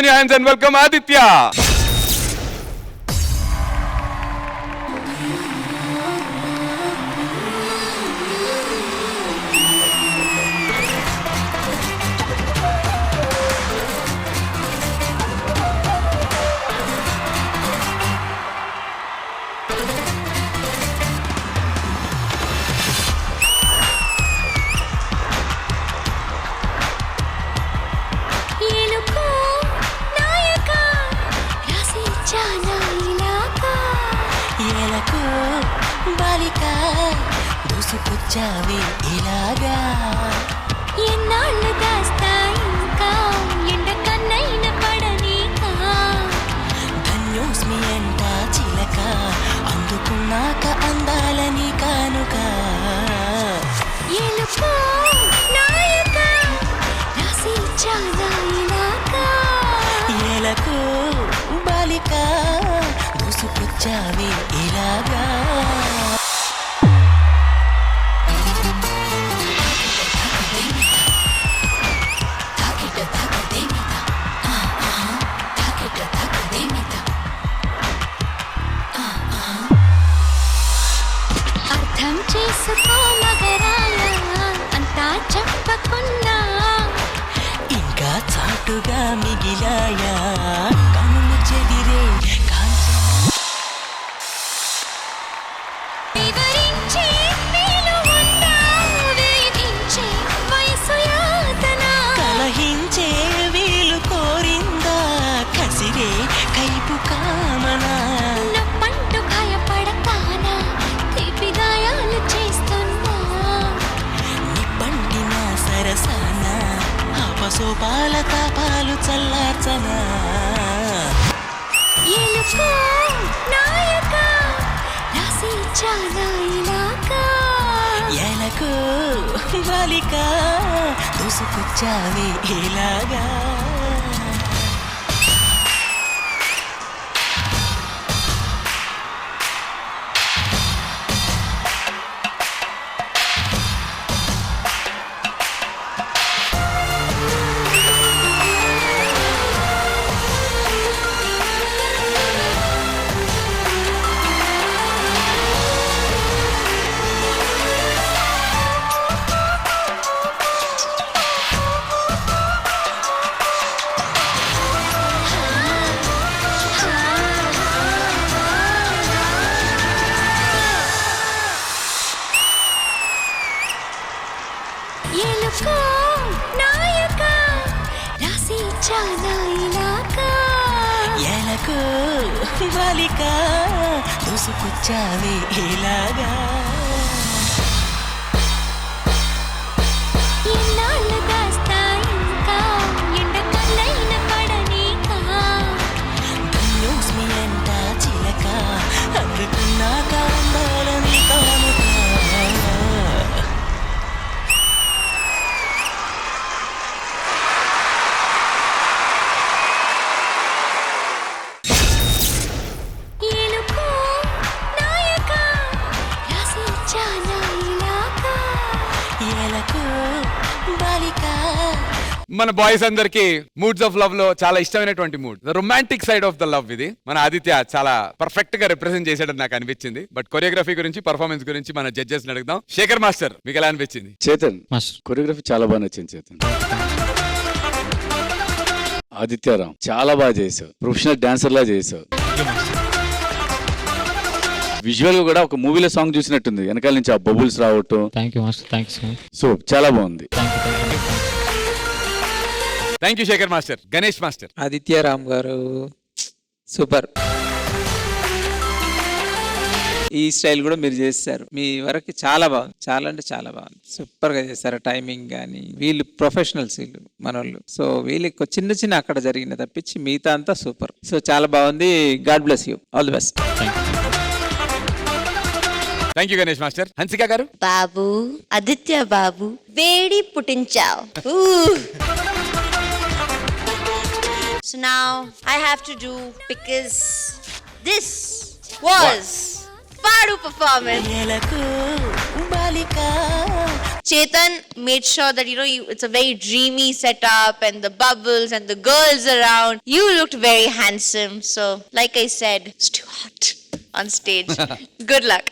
on your hands and welcome Aditya. దూసుకొచ్చావే ఇలాగా ఎన్నాళ్ళు దాస్తా ఇంకా ఎండ కన్నైన పడనీకా ధన్యోస్మి అంట చిలక అందుకున్నాక అందాలని కానుక ఎలుకో నాయక రాసి చాలా ఇలాగా ఎలకు బాలిక దూసుకొచ్చావే ఇలాగా అర్థం చేసుకో మగరాయ అంతా చెప్పకున్నా ఇంకా చాటుగా మిగిలాయా కనులు చెదిరే వివరించే మేలు ఉందా వేధించే వయసు యాతన కలహించే వీలు కోరిందా కసిరే కైపు కామనా నప్పంటూ భయపడతానా తీపి గాయాలు చేస్తున్నా నిప్పంటిన సరసాన అపసోపాల తాపాలు చల్లార్చనా ఎలుకో నాయక రాసి చాలా ఇలాగా ఎలకు బాలిక దూసుకొచ్చావే ఇలాగా ఎలుకో నాయక రాసి చాలా ఇలాగా ఎలకు బాలిక దూసుకొచ్చావే ఇలాగా ఎన్నాళ్ళు దాస్తా ఇంకా ఎండ కన్నైన పడనీకా ధన్యోస్మి అంట చిలక అందుకున్నాక అందాలని కానుక ఎలుకో నాయక రాసి చాలా ఇలాగా ఎలకు బాలిక మన బాయ్స్ అందరికి మూడ్స్ ఆఫ్ లవ్ లో చాలా ఇష్టమైనటువంటి mood the romantic side of the love ఇది మన ఆదిత్య చాలా పర్ఫెక్ట్ గా రిప్రజెంట్ చేశాడని నాకు అనిపించింది. బట్ కొరియోగ్రఫీ గురించి పర్ఫార్మెన్స్ గురించి మన జడ్జెస్ అడుగుదాం. శేఖర్ మాస్టర్ మీకు ఎలా అనిపించింది? చేతన్ కొరియోగ్రఫీ చాలా బాగా నచ్చింది చేతన్. ఆదిత్యరామ్ చాలా బాగా చేసావు, ప్రొఫెషనల్ డాన్సర్ లా చేసావు. విజువల్ గా కూడా ఒక మూవీలో సాంగ్ చూసినట్టుంది, వెనకాల నుంచి ఆ బబుల్స్ రావటం. సో చాలా బాగుంది. Thank you Shekhar master. Ganesh master. Adityaram గారు సూపర్. ఈ స్టైల్ కూడా మీరు చేస్తారు, మీ వరకు చాలా బాగుంది, చాలా అంటే చాలా బాగుంది, సూపర్ గా చేస్తారు. టైమింగ్ కానీ వీళ్ళు ప్రొఫెషనల్స్, వీళ్ళు మనోళ్ళు. సో వీళ్ళకి చిన్న చిన్న అక్కడ జరిగిన తప్పించి మిగతా అంతా సూపర్. సో చాలా బాగుంది. God bless you, all the best. Thank you Ganesh master. Hansika గారు. బాబు ఆదిత్య బాబు వేడి పుట్టించావు. So now I have to do, because this was Padu performance. ఎలకు బాలిక Chetan made sure that, it's a very dreamy setup and the bubbles and the girls around. You looked very handsome. So, like I said, it's too hot on stage. Good luck.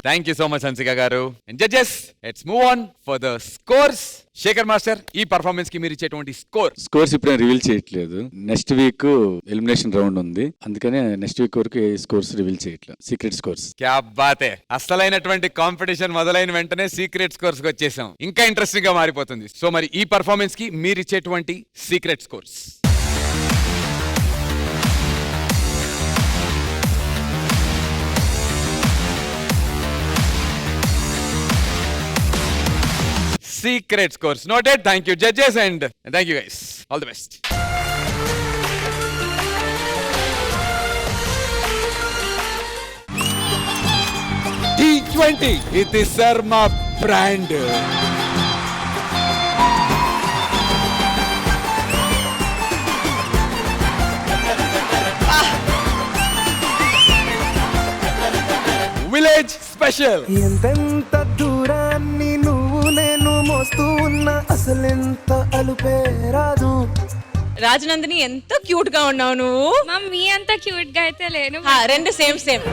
Thank you so much Hansika garu. And judges, let's move on for the scores. Shekhar master, ఈ performance కి మీరు ఇచ్చేటువంటి scores ఇప్పుడే reveal చేయట్లేదు. Next week elimination round ఉంది, అందుకనే next week వరకు ఏ scores reveal చేయట్లేదు. Secret scores. క్యా బాతే. అసలైనటువంటి కాంపిటీషన్ మొదలైన వెంటనే సీక్రెట్ స్కోర్స్ కి వచ్చేసాం. ఇంకా ఇంట్రెస్టింగ్ గా మారిపోతుంది. సో మరి ఈ పర్ఫార్మెన్స్ కి మీరు ఇచ్చేటువంటి secret scores. Secret scores noted. Thank you, judges, and thank you, guys. All the best. T20. It is Sarma brand. Village special. ఎంతెంత దూరాన్ని నువ్వు నేను మోస్తూ ఉన్నా అసలెంత అలుపే రాదు. రాజనందిని ఎంత క్యూట్ గా ఉన్నావు నువ్వు. మమ్మీ అంత క్యూట్ గా అయితే లేను. రెండు same same.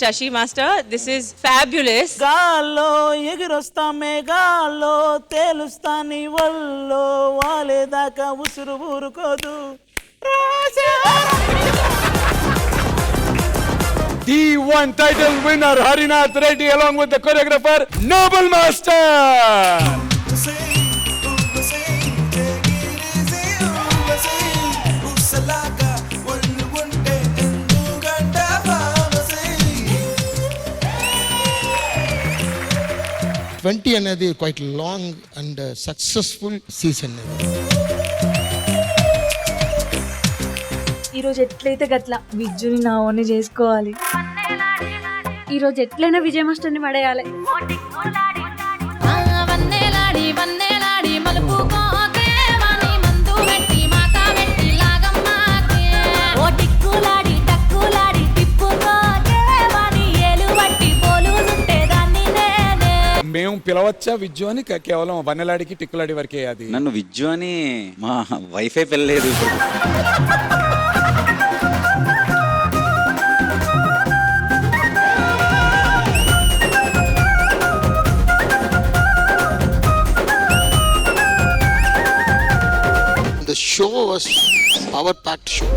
Shashi master, this is fabulous. గాల్లో ఎగిరొస్తా మేఘాల్లో తేలుస్తా నీ వల్లో వాలేదాకా ఉసురు ఊరుకోదు. D1 title winner Harinath Reddy along with the choreographer Noble Master. Twenty అనేది quite long and successful season. ఈరోజు ఎట్లయితే గట్ల విజ్జుని నా ఓన్ చేసుకోవాలి. ఈరోజు ఎట్లయినా విజయ మాస్టర్ని పడేయాలి. మేము పిలవచ్చా విజ్జు అని? కేవలం వన్నెలాడికి టిక్కులాడి వరకే. అది నన్ను విజ్జు అని మా wifi పిల్లలేదు. The show was power-packed show.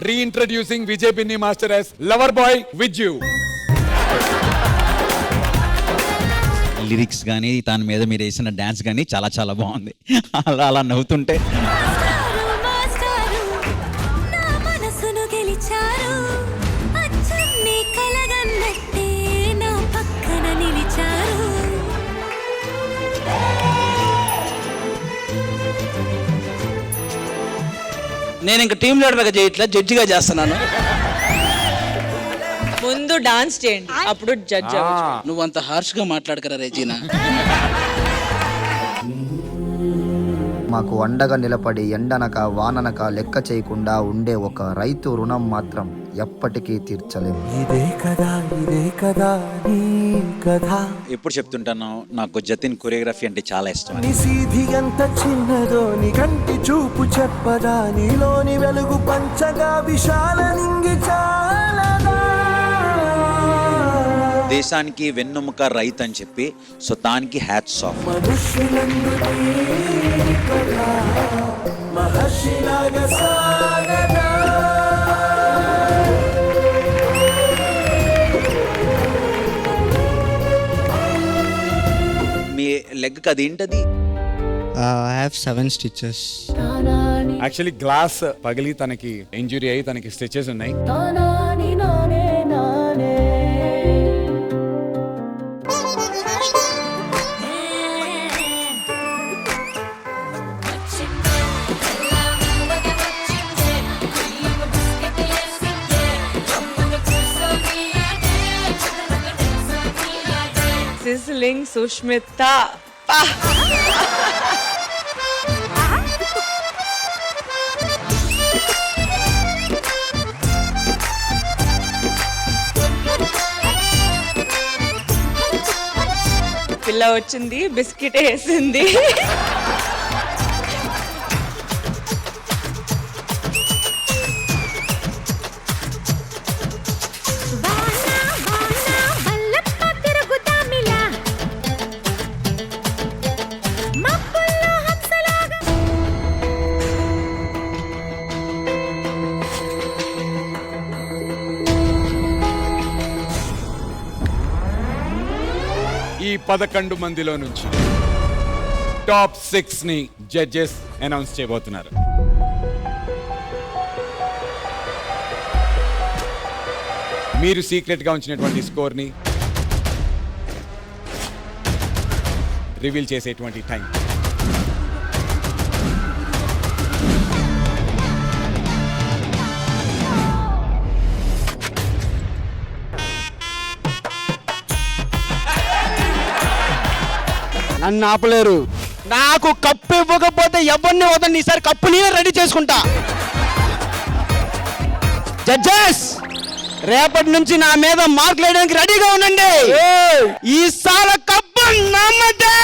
Reintroducing Vijay Binni Master as Lover Boy Vijju. Lyrics కానీ దాని మీద మీరు వేసిన డాన్స్ కానీ చాలా చాలా బాగుంది. అలా నవ్వుతుంటే నేను ఇంకా టీమ్ లీడర్గా చేయట్లా, జడ్జిగా చేస్తున్నాను. ముందు డాన్స్ చేయండి, అప్పుడు జడ్జ్ అవ్వచ్చు. నువ్వు అంత హార్ష్ గా మాట్లాడకరా రెజీనా. మాకు అండగా నిలబడి ఎండనక వాననక లెక్క చేయకుండా ఉండే ఒక రైతు రుణం మాత్రం ఎప్పటికీ తీర్చలేము. ఇదే కదా నీ కథ. ఎప్పుడు చెప్తుంటాను నాకు జతిన్ కొరియోగ్రఫీ అంటే చాలా ఇష్టం. నీ సీధి ఎంత చిన్నదో నీ కంటి చూపు చెప్పదా, నీలోని వెలుగు పంచగా విశాల నింగి చాలదా. దేశానికి వెన్నెముక రైతు అని చెప్పి సో దానికి హ్యాట్స్ ఆఫ్. మీ లెగ్ అది ఏంటది? I have 7 stitches. Actually glass పగిలి తనకి ఇంజురీ అయ్యి తనకి స్టిచెస్ ఉన్నాయి. Sizzling Sushmita. పిల్ల వచ్చింది బిస్కెట్ వేసింది. ఈ 11 మందిలో నుంచి టాప్ 6 ని జడ్జెస్ అనౌన్స్ చేయబోతున్నారు. మీరు సీక్రెట్ గా ఉంచినటువంటి స్కోర్ ని రివీల్ చేసేటువంటి టైం. నన్ను ఆపలేరు. నాకు కప్పు ఇవ్వకపోతే ఎవరిని వదండి, ఈసారి కప్పు నేనే రెడీ చేసుకుంటా. జడ్జెస్, రేపటి నుంచి నా మీద మార్కులు వేయడానికి రెడీగా ఉండండి. ఈసారి కప్పు నమ్మదే.